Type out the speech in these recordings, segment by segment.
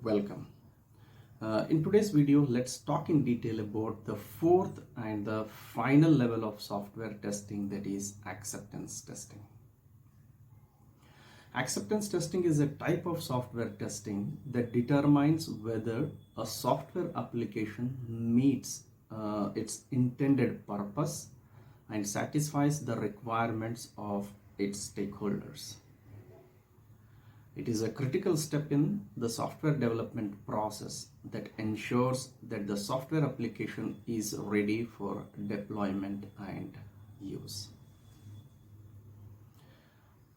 welcome. In today's video, let's talk in detail about the fourth and the final level of software testing, that is acceptance testing. Acceptance testing is a type of software testing that determines whether a software application meets its intended purpose and satisfies the requirements of its stakeholders. It is a critical step in the software development process that ensures that the software application is ready for deployment and use.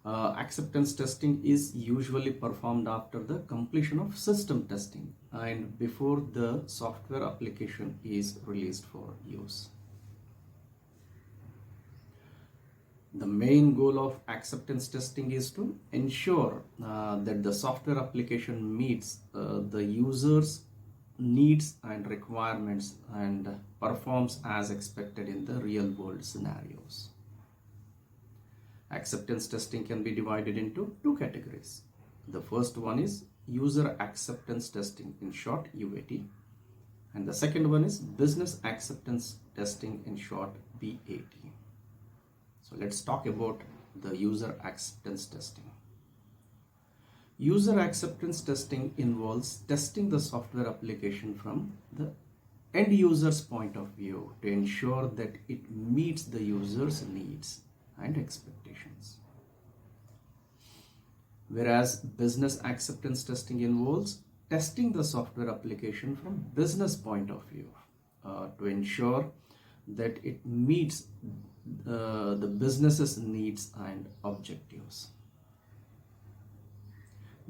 Acceptance testing is usually performed after the completion of system testing and before the software application is released for use. The main goal of acceptance testing is to ensure that the software application meets the user's needs and requirements and performs as expected in the real world scenarios. Acceptance testing can be divided into two categories. The first one is user acceptance testing, in short UAT, and the second one is business acceptance testing, in short BAT. So let's talk about the user acceptance testing. User acceptance testing involves testing the software application from the end user's point of view to ensure that it meets the user's needs and expectations. Whereas business acceptance testing involves testing the software application from business point of view to ensure that it meets the business's needs and objectives.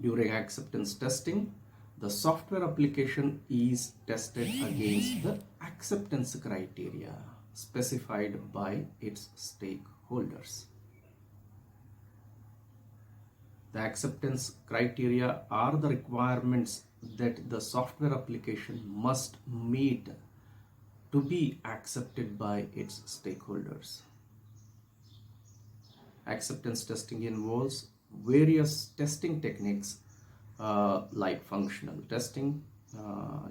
During acceptance testing, the software application is tested against the acceptance criteria specified by its stakeholders. The acceptance criteria are the requirements that the software application must meet to be accepted by its stakeholders. Acceptance testing involves various testing techniques like functional testing,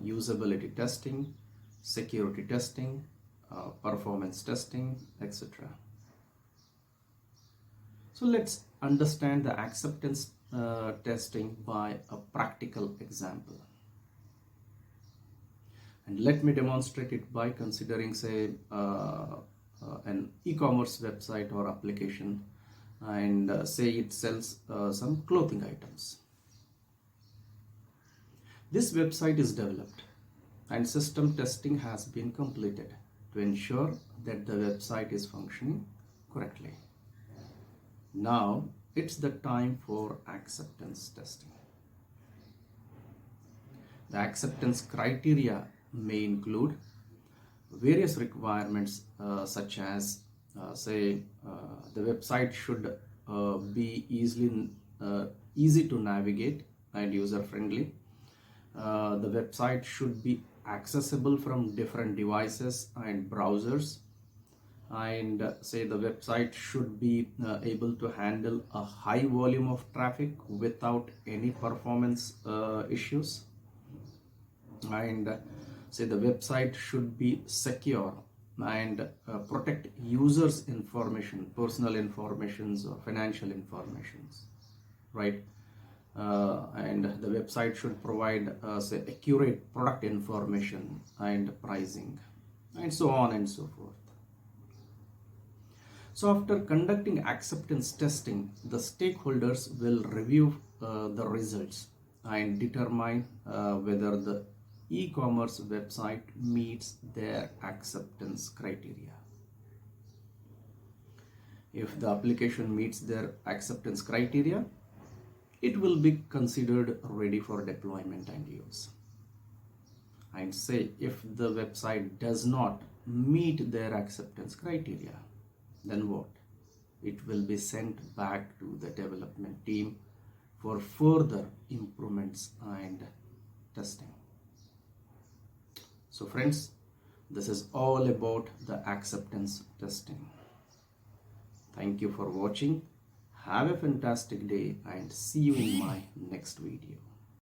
usability testing, security testing, performance testing, etc. So let's understand the acceptance testing by a practical example. And let me demonstrate it by considering, say, an e-commerce website or application, and say it sells some clothing items. This website is developed and system testing has been completed to ensure that the website is functioning correctly. Now it's the time for acceptance testing. The acceptance criteria may include various requirements such as the website should be easy to navigate and user friendly. The website should be accessible from different devices and browsers, and the website should be able to handle a high volume of traffic without any performance issues, and the website should be secure and protect users' information, personal informations or financial informations, right? And the website should provide accurate product information and pricing, and so on and so forth. So after conducting acceptance testing, the stakeholders will review the results and determine whether the e-commerce website meets their acceptance criteria. If the application meets their acceptance criteria, it will be considered ready for deployment and use. And if the website does not meet their acceptance criteria, then what? It will be sent back to the development team for further improvements and testing. So friends, this is all about the acceptance testing. Thank you for watching. Have a fantastic day and see you in my next video.